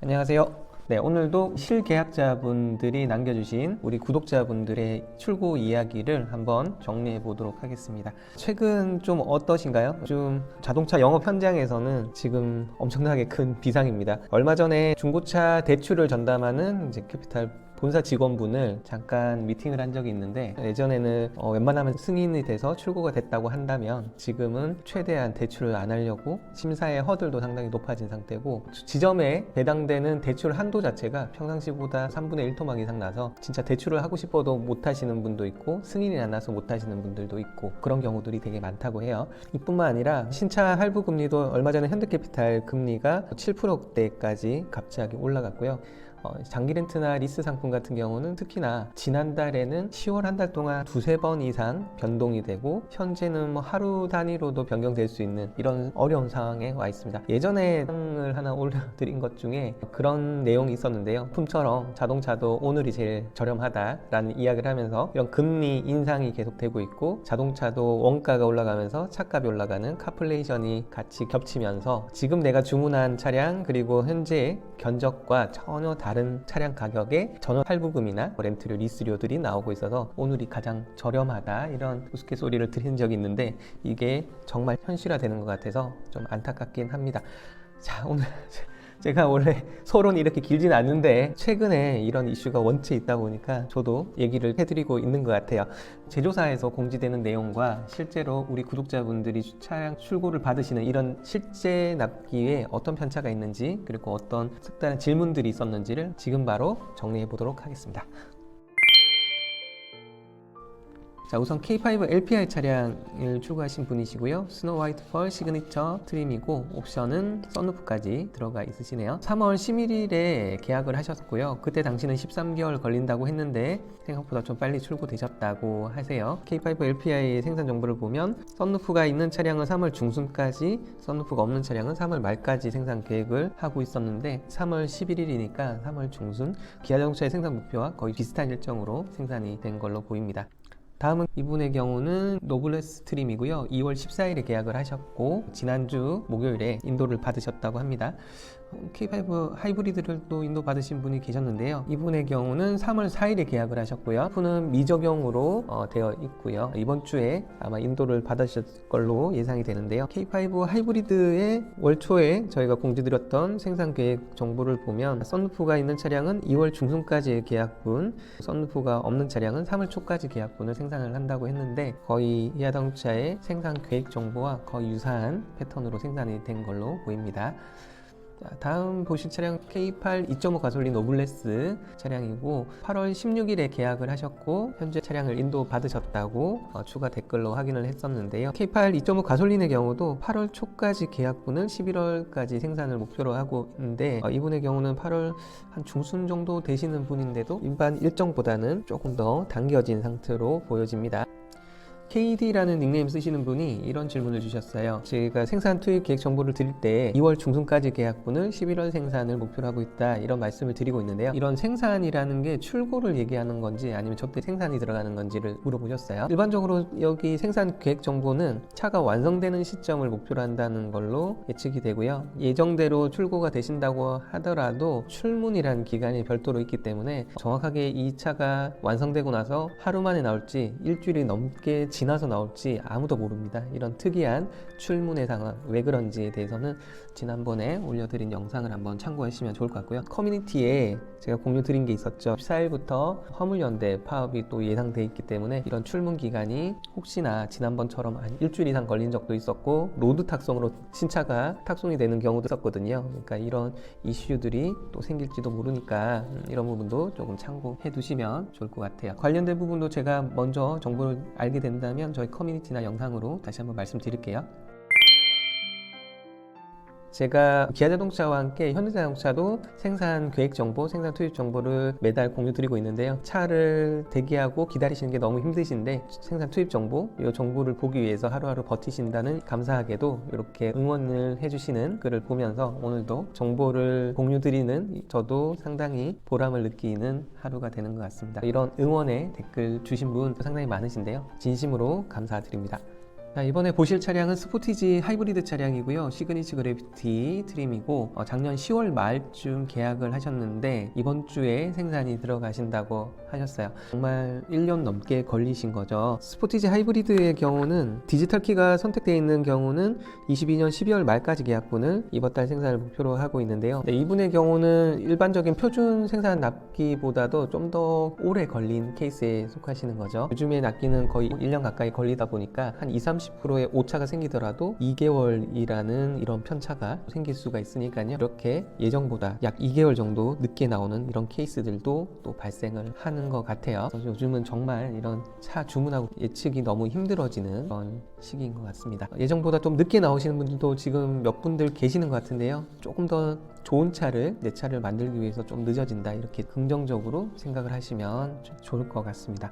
안녕하세요. 네, 오늘도 실계약자분들이 남겨주신 우리 구독자분들의 출고 이야기를 한번 정리해 보도록 하겠습니다. 최근 좀 어떠신가요? 좀 자동차 영업 현장에서는 지금 엄청나게 큰 비상입니다. 얼마 전에 중고차 대출을 전담하는 이제 캐피탈 본사 직원분을 잠깐 미팅을 한 적이 있는데, 예전에는 웬만하면 승인이 돼서 출고가 됐다고 한다면 지금은 최대한 대출을 안 하려고 심사의 허들도 상당히 높아진 상태고, 지점에 배당되는 대출 한도 자체가 평상시보다 3분의 1 토막 이상 나서 진짜 대출을 하고 싶어도 못 하시는 분도 있고 승인이 안 나서 못 하시는 분들도 있고, 그런 경우들이 되게 많다고 해요. 이뿐만 아니라 신차 할부 금리도 얼마 전에 현대캐피탈 금리가 7%대까지 갑자기 올라갔고요. 장기 렌트나 리스 상품 같은 경우는 특히나 지난달에는 10월 한 달 동안 두세 번 이상 변동이 되고, 현재는 뭐 하루 단위로도 변경될 수 있는 이런 어려운 상황에 와 있습니다. 예전에 상을 하나 올려드린 것 중에 그런 내용이 있었는데요. 품처럼 자동차도 오늘이 제일 저렴하다라는 이야기를 하면서 이런 금리 인상이 계속되고 있고, 자동차도 원가가 올라가면서 차값이 올라가는 카플레이션이 같이 겹치면서 지금 내가 주문한 차량 그리고 현재 견적과 전혀 다른 차량 가격에 전원 할부금이나 렌트료, 리스료들이 나오고 있어서 오늘이 가장 저렴하다, 이런 우스갯소리를 들은 적이 있는데 이게 정말 현실화되는 것 같아서 좀 안타깝긴 합니다. 자, 오늘 제가 원래 서론이 이렇게 길진 않는데 최근에 이런 이슈가 원체 있다 보니까 저도 얘기를 해드리고 있는 것 같아요. 제조사에서 공지되는 내용과 실제로 우리 구독자분들이 차량 출고를 받으시는 이런 실제 납기에 어떤 편차가 있는지, 그리고 어떤 색다른 질문들이 있었는지를 지금 바로 정리해 보도록 하겠습니다. 자, 우선 K5 LPI 차량을 출고하신 분이시고요. 스노우 화이트 펄 시그니처 트림이고, 옵션은 썬루프까지 들어가 있으시네요. 3월 11일에 계약을 하셨고요. 그때 당시는 13개월 걸린다고 했는데 생각보다 좀 빨리 출고되셨다고 하세요. K5 LPI의 생산 정보를 보면 썬루프가 있는 차량은 3월 중순까지, 썬루프가 없는 차량은 3월 말까지 생산 계획을 하고 있었는데 3월 11일이니까 3월 중순, 기아자동차의 생산 목표와 거의 비슷한 일정으로 생산이 된 걸로 보입니다. 다음은 이분의 경우는 노블레스 트림이고요. 2월 14일에 계약을 하셨고 지난주 목요일에 인도를 받으셨다고 합니다. K5 하이브리드를 또 인도 받으신 분이 계셨는데요. 이분의 경우는 3월 4일에 계약을 하셨고요. 이분은 미적용으로 되어 있고요. 이번 주에 아마 인도를 받으실 걸로 예상이 되는데요. K5 하이브리드의 월 초에 저희가 공지드렸던 생산 계획 정보를 보면 썬루프가 있는 차량은 2월 중순까지의 계약분, 썬루프가 없는 차량은 3월 초까지 계약분을 생산을 한다고 했는데 거의 기아자동차의 생산 계획 정보와 거의 유사한 패턴으로 생산이 된 걸로 보입니다. 다음 보실 차량 K8 2.5 가솔린 노블레스 차량이고 8월 16일에 계약을 하셨고 현재 차량을 인도 받으셨다고 추가 댓글로 확인을 했었는데요. K8 2.5 가솔린의 경우도 8월 초까지 계약분을 11월까지 생산을 목표로 하고 있는데 이분의 경우는 8월 한 중순 정도 되시는 분인데도 일반 일정보다는 조금 더 당겨진 상태로 보여집니다. KD라는 닉네임 쓰시는 분이 이런 질문을 주셨어요. 제가 생산 투입 계획 정보를 드릴 때 2월 중순까지 계약분을 11월 생산을 목표로 하고 있다, 이런 말씀을 드리고 있는데요. 이런 생산이라는 게 출고를 얘기하는 건지 아니면 저때 생산이 들어가는 건지를 물어보셨어요. 일반적으로 여기 생산 계획 정보는 차가 완성되는 시점을 목표로 한다는 걸로 예측이 되고요. 예정대로 출고가 되신다고 하더라도 출문이라는 기간이 별도로 있기 때문에 정확하게 이 차가 완성되고 나서 하루 만에 나올지 일주일이 넘게 지나서 나올지 아무도 모릅니다. 이런 특이한 출문의 상황, 왜 그런지에 대해서는 지난번에 올려드린 영상을 한번 참고하시면 좋을 것 같고요. 커뮤니티에 제가 공유 드린 게 있었죠. 14일부터 화물연대 파업이 또 예상돼 있기 때문에 이런 출문 기간이 혹시나 지난번처럼 한 일주일 이상 걸린 적도 있었고 로드 탁송으로 신차가 탁송이 되는 경우도 있었거든요. 그러니까 이런 이슈들이 또 생길지도 모르니까 이런 부분도 조금 참고해 두시면 좋을 것 같아요. 관련된 부분도 제가 먼저 정보를 알게 된다면 저희 커뮤니티나 영상으로 다시 한번 말씀드릴게요. 제가 기아자동차와 함께 현대자동차도 생산 계획 정보, 생산 투입 정보를 매달 공유 드리고 있는데요. 차를 대기하고 기다리시는 게 너무 힘드신데 생산 투입 정보, 이 정보를 보기 위해서 하루하루 버티신다는, 감사하게도 이렇게 응원을 해주시는 글을 보면서 오늘도 정보를 공유 드리는 저도 상당히 보람을 느끼는 하루가 되는 것 같습니다. 이런 응원의 댓글 주신 분 상당히 많으신데요. 진심으로 감사드립니다. 자, 이번에 보실 차량은 스포티지 하이브리드 차량이고요. 시그니처 그래비티 트림이고 작년 10월 말쯤 계약을 하셨는데 이번 주에 생산이 들어가신다고 하셨어요. 정말 1년 넘게 걸리신 거죠. 스포티지 하이브리드의 경우는 디지털 키가 선택되어 있는 경우는 22년 12월 말까지 계약분을 이번 달 생산을 목표로 하고 있는데요. 네, 이분의 경우는 일반적인 표준 생산 납기보다도 좀 더 오래 걸린 케이스에 속하시는 거죠. 요즘에 납기는 거의 1년 가까이 걸리다 보니까 한 20-30%의 오차가 생기더라도 2개월이라는 이런 편차가 생길 수가 있으니까요. 이렇게 예정보다 약 2개월 정도 늦게 나오는 이런 케이스들도 또 발생을 하는 것 같아요. 그래서 요즘은 정말 이런 차 주문하고 예측이 너무 힘들어지는 그런 시기인 것 같습니다. 예정보다 좀 늦게 나오시는 분들도 지금 몇 분들 계시는 것 같은데요. 조금 더 좋은 차를, 내 차를 만들기 위해서 좀 늦어진다, 이렇게 긍정적으로 생각을 하시면 좋을 것 같습니다.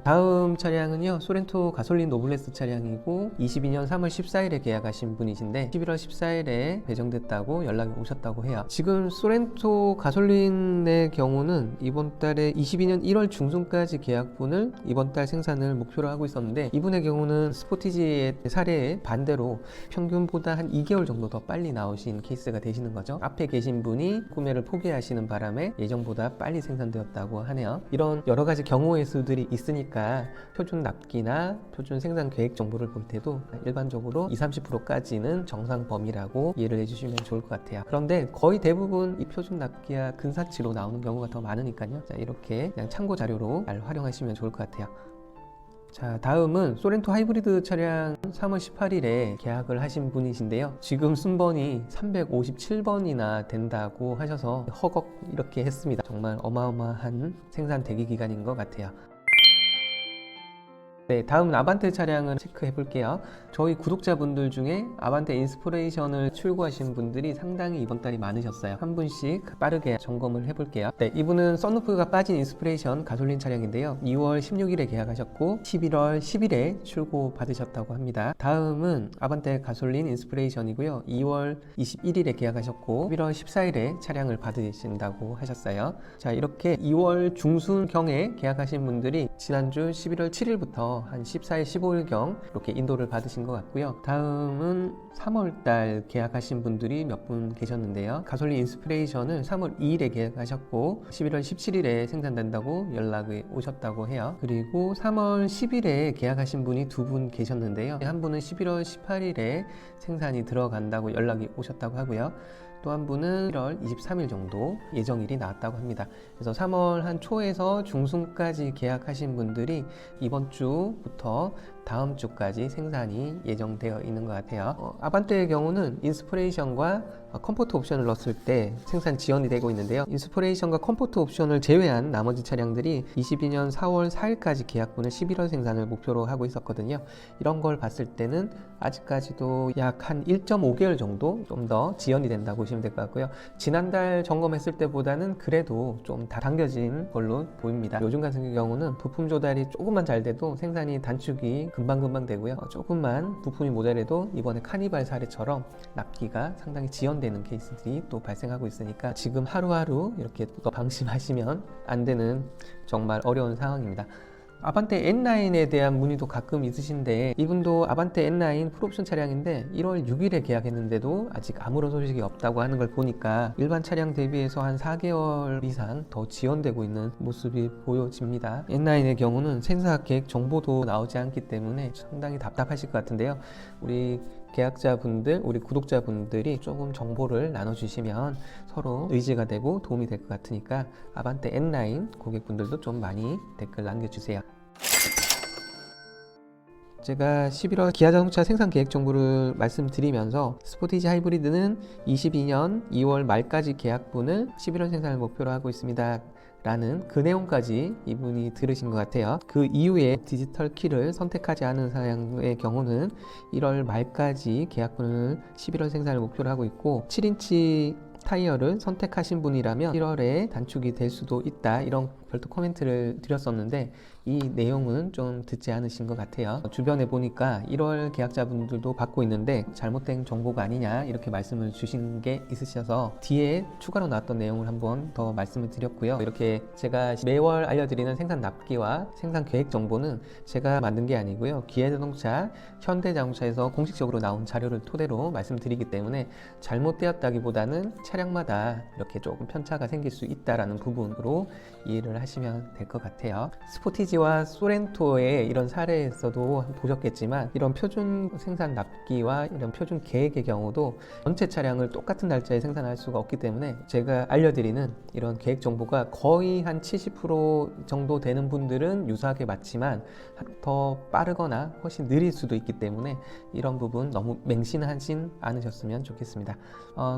다음 차량은요, 소렌토 가솔린 노블레스 차량이고 22년 3월 14일에 계약하신 분이신데 11월 14일에 배정됐다고 연락이 오셨다고 해요. 지금 소렌토 가솔린의 경우는 이번 달에 22년 1월 중순까지 계약분을 이번 달 생산을 목표로 하고 있었는데, 이분의 경우는 스포티지의 사례에 반대로 평균보다 한 2개월 정도 더 빨리 나오신 케이스가 되시는 거죠. 앞에 계신 분이 구매를 포기하시는 바람에 예정보다 빨리 생산되었다고 하네요. 이런 여러 가지 경우의 수들이 있으니까 표준 납기나 표준 생산 계획 정보를 볼 때도 일반적으로 20-30%까지는 정상 범위라고 이해를 해주시면 좋을 것 같아요. 그런데 거의 대부분 이 표준 납기와 근사치로 나오는 경우가 더 많으니까요. 자, 이렇게 그냥 참고 자료로 잘 활용하시면 좋을 것 같아요. 자, 다음은 소렌토 하이브리드 차량 3월 18일에 계약을 하신 분이신데요. 지금 순번이 357번이나 된다고 하셔서 허걱 이렇게 했습니다. 정말 어마어마한 생산 대기 기간인 것 같아요. 네, 다음 아반떼 차량을 체크해 볼게요. 저희 구독자분들 중에 아반떼 인스피레이션을 출고하신 분들이 상당히 이번 달이 많으셨어요. 한 분씩 빠르게 점검을 해 볼게요. 네, 이분은 썬루프가 빠진 인스피레이션 가솔린 차량인데요. 2월 16일에 계약하셨고 11월 10일에 출고 받으셨다고 합니다. 다음은 아반떼 가솔린 인스피레이션이고요. 2월 21일에 계약하셨고 11월 14일에 차량을 받으신다고 하셨어요. 자, 이렇게 2월 중순경에 계약하신 분들이 지난주 11월 7일부터 한 14일, 15일경 이렇게 인도를 받으신 것 같고요. 다음은 3월달 계약하신 분들이 몇 분 계셨는데요. 가솔린 인스피레이션을 3월 2일에 계약하셨고 11월 17일에 생산된다고 연락이 오셨다고 해요. 그리고 3월 10일에 계약하신 분이 두 분 계셨는데요. 한 분은 11월 18일에 생산이 들어간다고 연락이 오셨다고 하고요. 또 한 분은 1월 23일 정도 예정일이 나왔다고 합니다. 그래서 3월 한 초에서 중순까지 계약하신 분들이 이번 주부터 다음 주까지 생산이 예정되어 있는 것 같아요. 아반떼의 경우는 인스피레이션과 컴포트 옵션을 넣었을 때 생산 지연이 되고 있는데요. 인스피레이션과 컴포트 옵션을 제외한 나머지 차량들이 22년 4월 4일까지 계약분을 11월 생산을 목표로 하고 있었거든요. 이런 걸 봤을 때는 아직까지도 약 한 1.5개월 정도 좀 더 지연이 된다고 보시면 될 것 같고요. 지난달 점검했을 때보다는 그래도 좀 다 당겨진 걸로 보입니다. 요즘 같은 경우는 부품 조달이 조금만 잘 돼도 생산이 단축이 금방금방 되고요. 조금만 부품이 모자라도 이번에 카니발 사례처럼 납기가 상당히 지연되는 케이스들이 또 발생하고 있으니까 지금 하루하루 이렇게 또 방심하시면 안 되는 정말 어려운 상황입니다. 아반떼 N9에 대한 문의도 가끔 있으신데, 이분도 아반떼 N9 풀옵션 차량인데 1월 6일에 계약했는데도 아직 아무런 소식이 없다고 하는 걸 보니까 일반 차량 대비해서 한 4개월 이상 더 지연되고 있는 모습이 보여집니다. N9의 경우는 생산 계획 정보도 나오지 않기 때문에 상당히 답답하실 것 같은데요. 우리 계약자분들, 우리 구독자분들이 조금 정보를 나눠주시면 서로 의지가 되고 도움이 될 것 같으니까 아반떼 N9 고객분들도 좀 많이 댓글 남겨주세요. 제가 11월 기아자동차 생산 계획 정보를 말씀드리면서 스포티지 하이브리드는 22년 2월 말까지 계약분을 11월 생산을 목표로 하고 있습니다 라는 그 내용까지 이분이 들으신 것 같아요. 그 이후에 디지털 키를 선택하지 않은 사양의 경우는 1월 말까지 계약분을 11월 생산을 목표로 하고 있고, 7인치 타이어를 선택하신 분이라면 1월에 단축이 될 수도 있다, 이런 별도 코멘트를 드렸었는데 이 내용은 좀 듣지 않으신 것 같아요. 주변에 보니까 1월 계약자분들도 받고 있는데 잘못된 정보가 아니냐 이렇게 말씀을 주신 게 있으셔서 뒤에 추가로 나왔던 내용을 한번 더 말씀을 드렸고요. 이렇게 제가 매월 알려드리는 생산 납기와 생산 계획 정보는 제가 만든 게 아니고요. 기아자동차, 현대자동차에서 공식적으로 나온 자료를 토대로 말씀드리기 때문에 잘못되었다기보다는 차량마다 이렇게 조금 편차가 생길 수 있다라는 부분으로 이해를 하시면 될 것 같아요. 스포티지와 소렌토의 이런 사례에서도 보셨겠지만 이런 표준 생산 납기와 이런 표준 계획의 경우도 전체 차량을 똑같은 날짜에 생산할 수가 없기 때문에 제가 알려드리는 이런 계획 정보가 거의 한 70% 정도 되는 분들은 유사하게 맞지만 더 빠르거나 훨씬 느릴 수도 있기 때문에 이런 부분 너무 맹신하진 않으셨으면 좋겠습니다.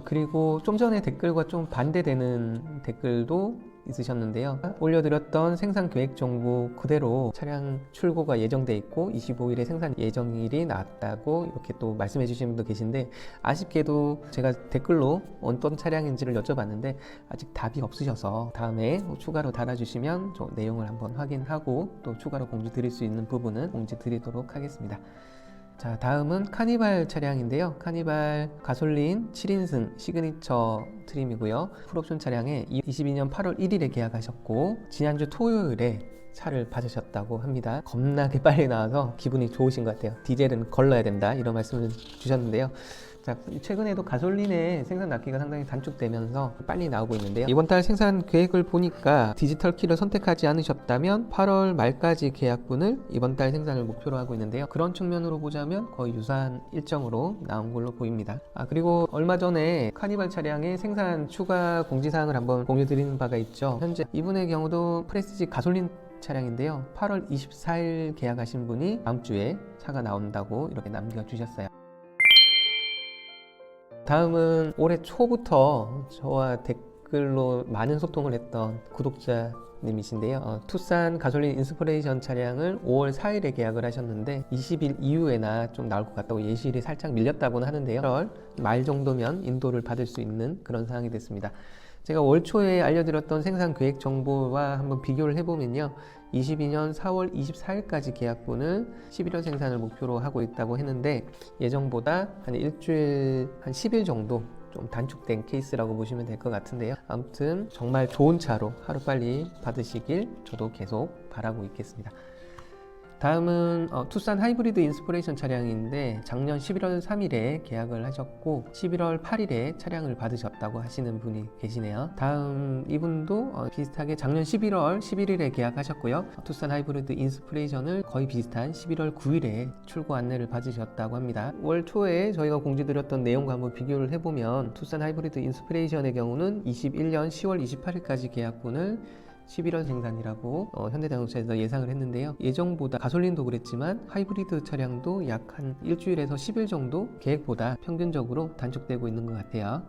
그리고 좀 전에 댓글과 좀 반대되는 댓글도 있으셨는데요. 올려드렸던 생산 계획 정보 그대로 차량 출고가 예정돼 있고 25일에 생산 예정일이 나왔다고 이렇게 또 말씀해 주시는 분도 계신데 아쉽게도 제가 댓글로 어떤 차량인지를 여쭤봤는데 아직 답이 없으셔서 다음에 추가로 달아주시면 저 내용을 한번 확인하고 또 추가로 공지 드릴 수 있는 부분은 공지 드리도록 하겠습니다. 자, 다음은 카니발 차량인데요. 카니발 가솔린 7인승 시그니처 트림이고요. 풀옵션 차량에 22년 8월 1일에 계약하셨고 지난주 토요일에 차를 받으셨다고 합니다. 겁나게 빨리 나와서 기분이 좋으신 것 같아요. 디젤은 걸러야 된다 이런 말씀을 주셨는데요. 자, 최근에도 가솔린의 생산 납기가 상당히 단축되면서 빨리 나오고 있는데요. 이번 달 생산 계획을 보니까 디지털 키를 선택하지 않으셨다면 8월 말까지 계약분을 이번 달 생산을 목표로 하고 있는데요. 그런 측면으로 보자면 거의 유사한 일정으로 나온 걸로 보입니다. 그리고 얼마 전에 카니발 차량의 생산 추가 공지사항을 한번 공유드리는 바가 있죠. 현재 이분의 경우도 프레스티지 가솔린 차량인데요. 8월 24일 계약하신 분이 다음 주에 차가 나온다고 이렇게 남겨주셨어요. 다음은 올해 초부터 저와 댓글로 많은 소통을 했던 구독자님이신데요. 투싼 가솔린 인스피레이션 차량을 5월 4일에 계약을 하셨는데 20일 이후에나 좀 나올 것 같다고 예실이 살짝 밀렸다고는 하는데요. 8월 말 정도면 인도를 받을 수 있는 그런 상황이 됐습니다. 제가 월 초에 알려드렸던 생산 계획 정보와 한번 비교를 해보면요. 22년 4월 24일까지 계약분을 11월 생산을 목표로 하고 있다고 했는데 예정보다 한 일주일, 한 10일 정도 좀 단축된 케이스라고 보시면 될 것 같은데요. 아무튼 정말 좋은 차로 하루빨리 받으시길 저도 계속 바라고 있겠습니다. 다음은 투싼 하이브리드 인스피레이션 차량인데 작년 11월 3일에 계약을 하셨고 11월 8일에 차량을 받으셨다고 하시는 분이 계시네요. 다음 이분도 비슷하게 작년 11월 11일에 계약하셨고요. 투싼 하이브리드 인스피레이션을 거의 비슷한 11월 9일에 출고 안내를 받으셨다고 합니다. 월 초에 저희가 공지드렸던 내용과 한번 비교를 해보면 투싼 하이브리드 인스피레이션의 경우는 21년 10월 28일까지 계약분을 11월 생산이라고 현대자동차에서 예상을 했는데요. 예정보다 가솔린도 그랬지만 하이브리드 차량도 약 한 일주일에서 10일 정도 계획보다 평균적으로 단축되고 있는 것 같아요.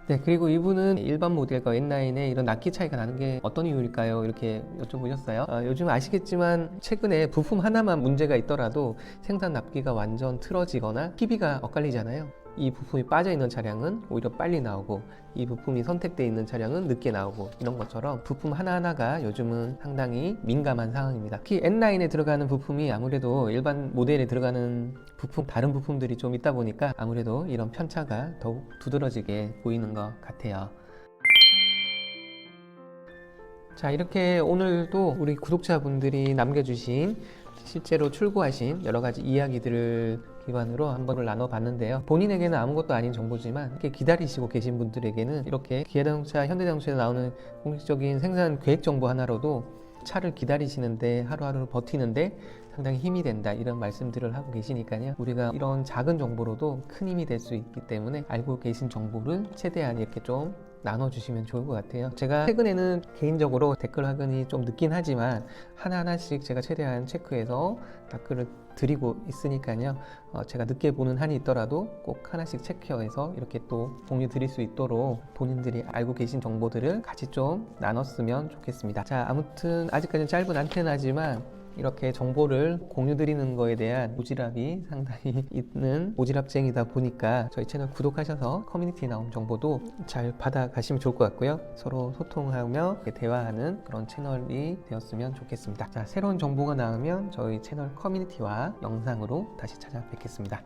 네, 그리고 이분은 일반 모델과 N9의 이런 납기 차이가 나는 게 어떤 이유일까요? 이렇게 여쭤보셨어요. 요즘 아시겠지만 최근에 부품 하나만 문제가 있더라도 생산 납기가 완전 틀어지거나 PB가 엇갈리잖아요. 이 부품이 빠져 있는 차량은 오히려 빨리 나오고 이 부품이 선택되어 있는 차량은 늦게 나오고 이런 것처럼 부품 하나하나가 요즘은 상당히 민감한 상황입니다. 특히 N9에 들어가는 부품이 아무래도 일반 모델에 들어가는 부품, 다른 부품들이 좀 있다 보니까 아무래도 이런 편차가 더욱 두드러지게 보이는 것 같아요. 자, 이렇게 오늘도 우리 구독자분들이 남겨주신 실제로 출고하신 여러 가지 이야기들을 기반으로 한번 나눠봤는데요. 본인에게는 아무것도 아닌 정보지만 이렇게 기다리시고 계신 분들에게는 이렇게 기아자동차, 현대자동차에서 나오는 공식적인 생산 계획 정보 하나로도 차를 기다리시는데 하루하루 버티는데 상당히 힘이 된다 이런 말씀들을 하고 계시니까요. 우리가 이런 작은 정보로도 큰 힘이 될 수 있기 때문에 알고 계신 정보를 최대한 이렇게 좀 나눠주시면 좋을 것 같아요. 제가 최근에는 개인적으로 댓글 확인이 좀 늦긴 하지만 하나하나씩 제가 최대한 체크해서 댓글을 드리고 있으니까요. 제가 늦게 보는 한이 있더라도 꼭 하나씩 체크해서 이렇게 또 공유 드릴 수 있도록 본인들이 알고 계신 정보들을 같이 좀 나눴으면 좋겠습니다. 자, 아무튼 아직까지는 짧은 안테나지만 이렇게 정보를 공유 드리는 거에 대한 오지랖이 상당히 있는 오지랖쟁이다 보니까 저희 채널 구독하셔서 커뮤니티에 나온 정보도 잘 받아가시면 좋을 것 같고요. 서로 소통하며 대화하는 그런 채널이 되었으면 좋겠습니다. 자, 새로운 정보가 나오면 저희 채널 커뮤니티와 영상으로 다시 찾아뵙겠습니다.